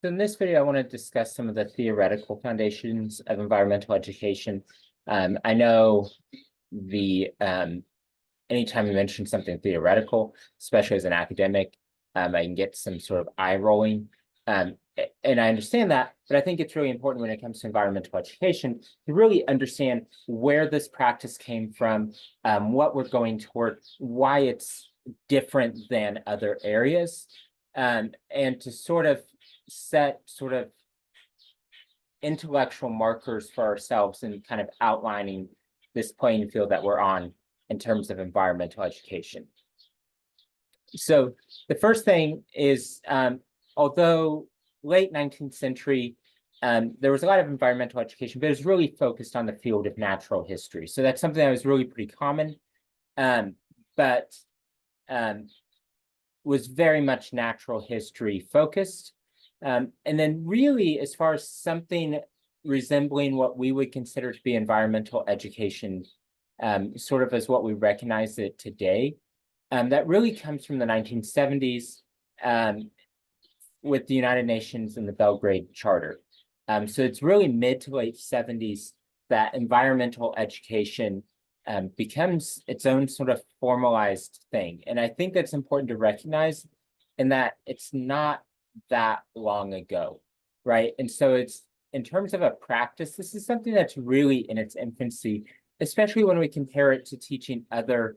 So in this video, I want to discuss some of the theoretical foundations of environmental education. I know the anytime you mention something theoretical, especially as an academic, I can get some sort of eye rolling. And I understand that, but I think it's really important when it comes to environmental education to really understand where this practice came from, what we're going toward, why it's different than other areas, and to sort of set sort of intellectual markers for ourselves and kind of outlining this playing field that we're on in terms of environmental education. So the first thing is, although late 19th century, there was a lot of environmental education, but it was really focused on the field of natural history. So that's something that was really pretty common, but was very much natural history focused. And then really, as far as something resembling what we would consider to be environmental education, sort of as what we recognize it today, that really comes from the 1970s with the United Nations and the Belgrade Charter. So it's really mid to late 70s that environmental education becomes its own sort of formalized thing. And I think that's important to recognize in that it's not that long ago, right? And so it's, in terms of a practice, this is something that's really in its infancy, especially when we compare it to teaching other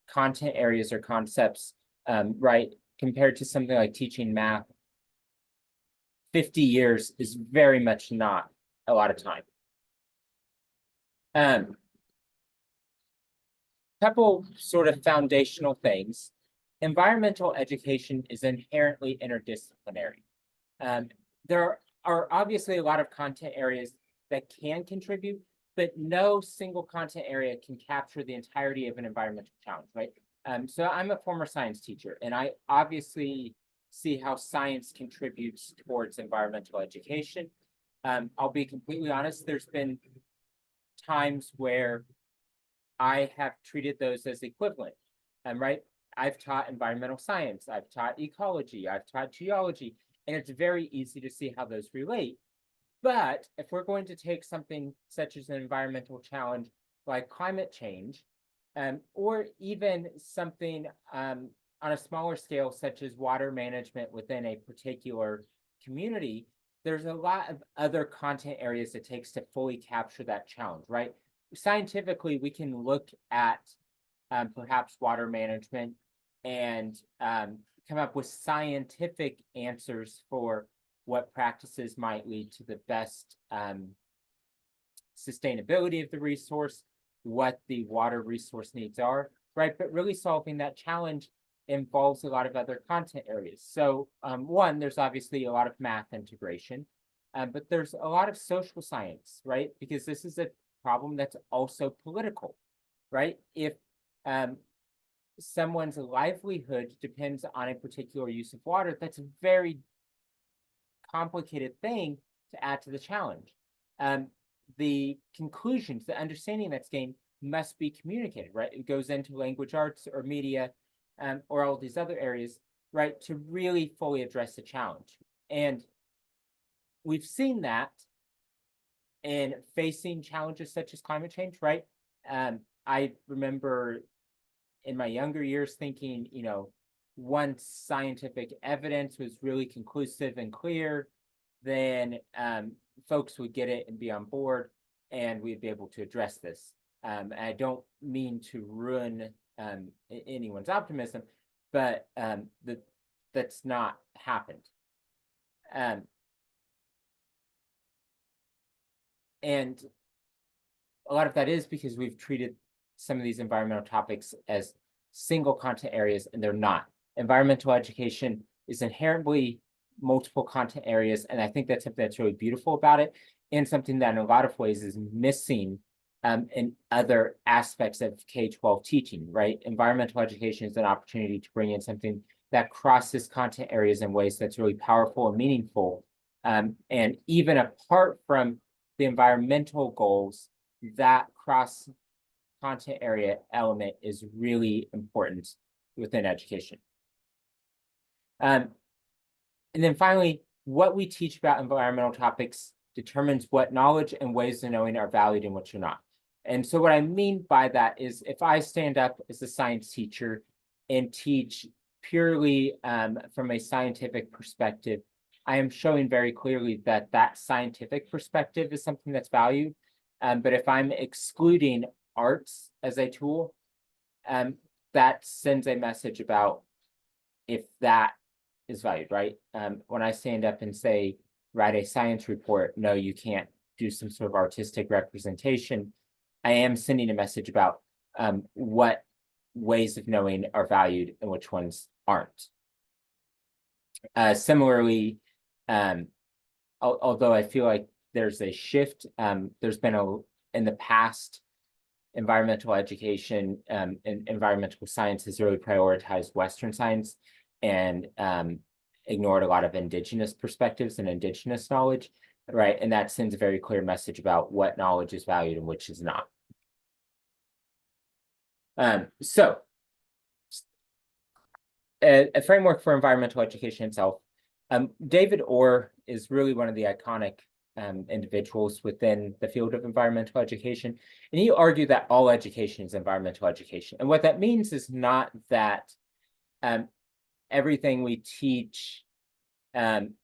content areas or concepts, right? Compared to something like teaching math, 50 years is very much not a lot of time. Couple sort of foundational things. Environmental education is inherently interdisciplinary. There are obviously a lot of content areas that can contribute, but no single content area can capture the entirety of an environmental challenge, right? So I'm a former science teacher, and I obviously see how science contributes towards environmental education. I'll be completely honest, there's been times where I have treated those as equivalent, right? I've taught environmental science, I've taught ecology, I've taught geology, and it's very easy to see how those relate. But if we're going to take something such as an environmental challenge like climate change, or even something on a smaller scale, such as water management within a particular community, there's a lot of other content areas it takes to fully capture that challenge, right? Scientifically, we can look at perhaps water management and come up with scientific answers for what practices might lead to the best sustainability of the resource, what the water resource needs are, right? But really solving that challenge involves a lot of other content areas. So one, there's obviously a lot of math integration, but there's a lot of social science, right? Because this is a problem that's also political, right? If someone's livelihood depends on a particular use of water, that's a very complicated thing to add to the challenge. The conclusions, the understanding that's gained must be communicated, right? It goes into language arts or media or all these other areas, right, to really fully address the challenge. And we've seen that in facing challenges such as climate change, right? I remember in my younger years thinking, you know, once scientific evidence was really conclusive and clear, then folks would get it and be on board, and we'd be able to address this. And I don't mean to ruin anyone's optimism, but that's not happened. And a lot of that is because we've treated some of these environmental topics as single content areas, and they're not. Environmental education is inherently multiple content areas, and I think that's something that's really beautiful about it, and something that in a lot of ways is missing in other aspects of K-12 teaching, right? Environmental education is an opportunity to bring in something that crosses content areas in ways that's really powerful and meaningful. And even apart from the environmental goals, that cross content area element is really important within education. And then finally, what we teach about environmental topics determines what knowledge and ways of knowing are valued and which are not. And so what I mean by that is if I stand up as a science teacher and teach purely from a scientific perspective, I am showing very clearly that that scientific perspective is something that's valued. But if I'm excluding arts as a tool, that sends a message about if that is valued, right? When I stand up and say, write a science report, no, you can't do some sort of artistic representation, I am sending a message about what ways of knowing are valued and which ones aren't. Similarly, although I feel like there's a shift, there's been in the past, environmental education and environmental science has really prioritized Western science and ignored a lot of indigenous perspectives and indigenous knowledge, right? And that sends a very clear message about what knowledge is valued and which is not. So a framework for environmental education itself. David Orr is really one of the iconic individuals within the field of environmental education. And he argued that all education is environmental education. And what that means is not that everything we teach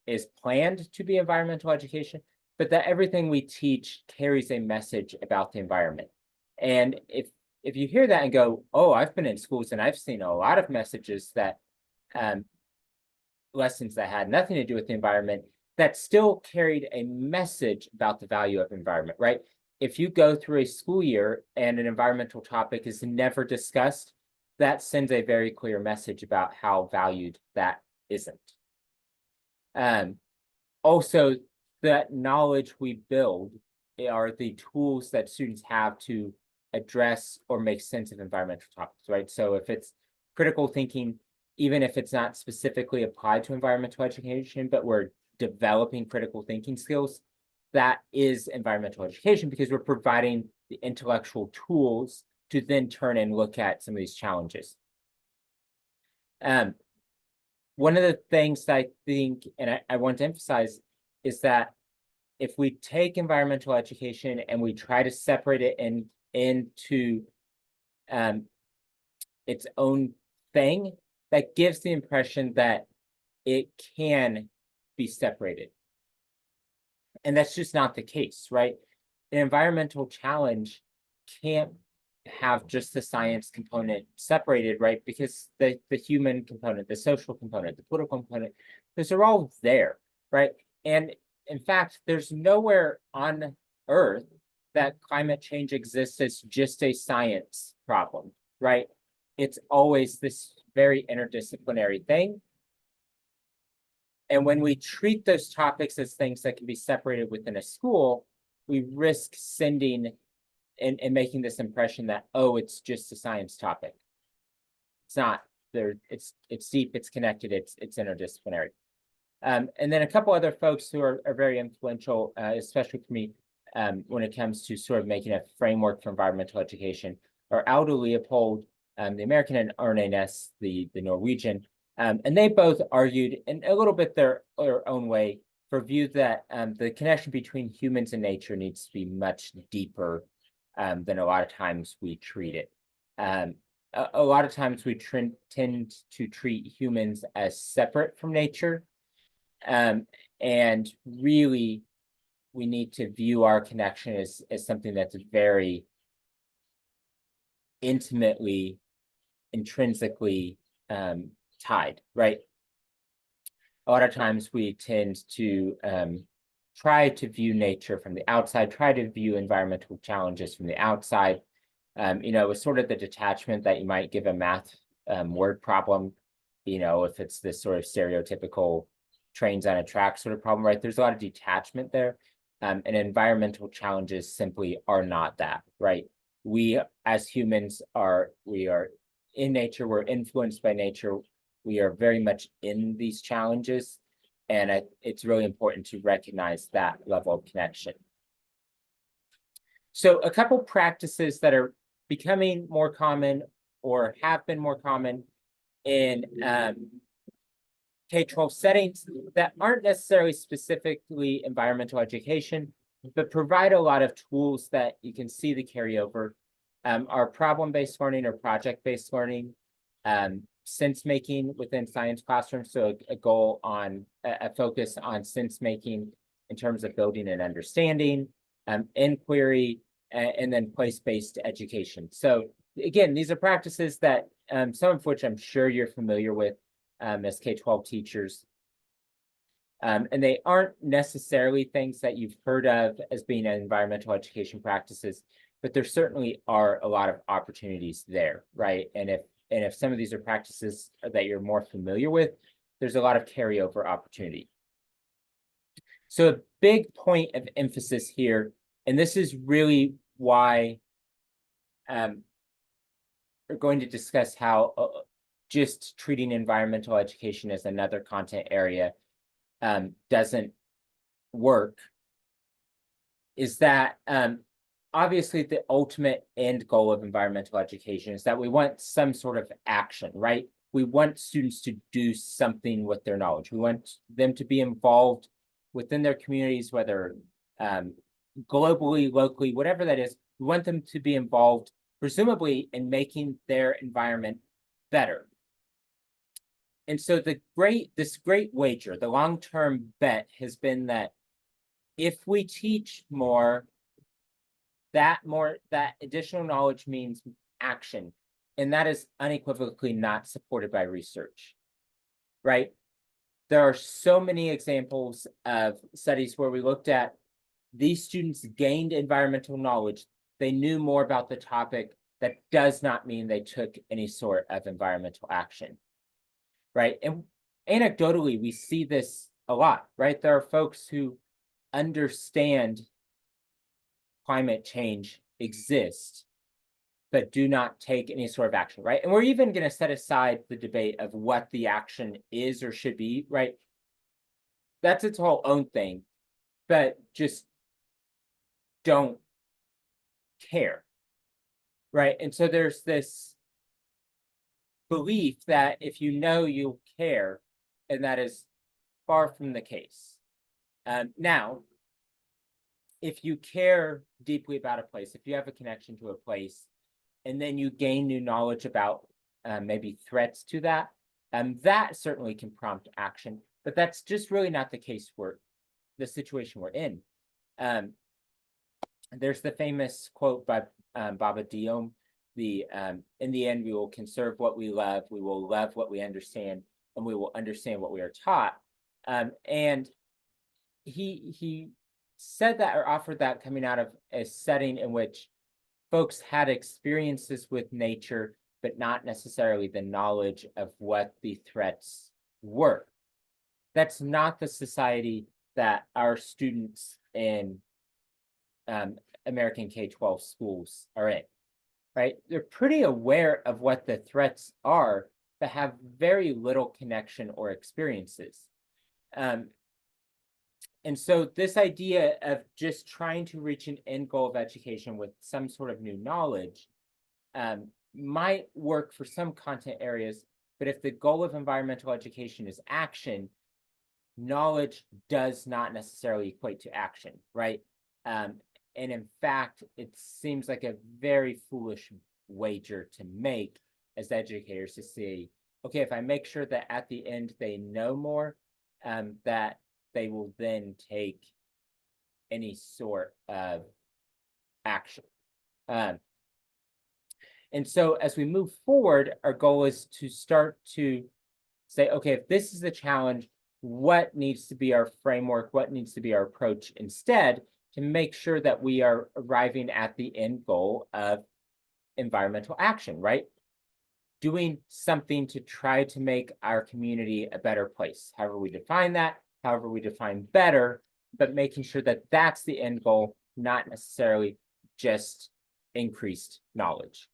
is planned to be environmental education, but that everything we teach carries a message about the environment. And if you hear that and go, oh, I've been in schools and I've seen a lot of messages that lessons that had nothing to do with the environment, that still carried a message about the value of environment, right? If you go through a school year and an environmental topic is never discussed, that sends a very clear message about how valued that isn't. Also, that knowledge we build are the tools that students have to address or make sense of environmental topics, right? So if it's critical thinking, even if it's not specifically applied to environmental education, but we're developing critical thinking skills, that is environmental education because we're providing the intellectual tools to then turn and look at some of these challenges. One of the things that I think, and I want to emphasize, is that if we take environmental education and we try to separate it into its own thing, that gives the impression that it can be separated. And that's just not the case, right? An environmental challenge can't have just the science component separated, right? Because the human component, the social component, the political component, those are all there, right? And in fact, there's nowhere on Earth that climate change exists as just a science problem, right? It's always this very interdisciplinary thing. And when we treat those topics as things that can be separated within a school, we risk sending and making this impression that, oh, it's just a science topic. It's not. It's deep, it's connected, it's interdisciplinary. And then a couple other folks who are very influential, especially for me, when it comes to sort of making a framework for environmental education, are Aldo Leopold, the American, and Arne Næss, the Norwegian. And they both argued in a little bit their own way for view that the connection between humans and nature needs to be much deeper than a lot of times we treat it. A lot of times we tend to treat humans as separate from nature. And really, we need to view our connection as something that's very intimately, intrinsically tied, right? A lot of times we tend to try to view nature from the outside, try to view environmental challenges from the outside. With sort of the detachment that you might give a math word problem, if it's this sort of stereotypical trains on a track sort of problem, right? There's a lot of detachment there. And environmental challenges simply are not that, right? We as humans we are in nature, we're influenced by nature. We are very much in these challenges. And it's really important to recognize that level of connection. So a couple practices that are becoming more common or have been more common in K-12 settings that aren't necessarily specifically environmental education, but provide a lot of tools that you can see the carryover. Are problem-based learning or project-based learning, sense making within science classrooms. So a goal on a focus on sense making in terms of building and understanding, inquiry, and then place-based education. So again, these are practices that some of which I'm sure you're familiar with as K-12 teachers. And they aren't necessarily things that you've heard of as being environmental education practices, but there certainly are a lot of opportunities there, right? And if some of these are practices that you're more familiar with, there's a lot of carryover opportunity. So a big point of emphasis here, and this is really why we're going to discuss how just treating environmental education as another content area doesn't work, is that obviously the ultimate end goal of environmental education is that we want some sort of action, right? We want students to do something with their knowledge. We want them to be involved within their communities, whether globally, locally, whatever that is. We want them to be involved, presumably, in making their environment better. And so this great wager, the long-term bet has been that if we teach more, that additional knowledge means action. And that is unequivocally not supported by research, right? There are so many examples of studies where we looked at these students gained environmental knowledge. They knew more about the topic. That does not mean they took any sort of environmental action, right? And anecdotally, we see this a lot, right? There are folks who understand climate change exists, but do not take any sort of action, right? And we're even going to set aside the debate of what the action is or should be, right? That's its whole own thing, but just don't care, right? And so there's this belief that if you know, you'll care, and that is far from the case. Now, if you care deeply about a place, if you have a connection to a place, and then you gain new knowledge about maybe threats to that, that certainly can prompt action. But that's just really not the case for the situation we're in. There's the famous quote by Baba Diom, in the end, we will conserve what we love what we understand, and we will understand what we are taught. And he said that or offered that coming out of a setting in which folks had experiences with nature, but not necessarily the knowledge of what the threats were. That's not the society that our students in American K-12 schools are in, right? They're pretty aware of what the threats are, but have very little connection or experiences. And so this idea of just trying to reach an end goal of education with some sort of new knowledge might work for some content areas, but if the goal of environmental education is action, knowledge does not necessarily equate to action, right? And in fact, it seems like a very foolish wager to make as educators to say, okay, if I make sure that at the end they know more, that they will then take any sort of action. And so as we move forward, our goal is to start to say, okay, if this is the challenge, what needs to be our framework? What needs to be our approach instead to make sure that we are arriving at the end goal of environmental action, right? Doing something to try to make our community a better place, however we define that, however we define better, but making sure that that's the end goal, not necessarily just increased knowledge.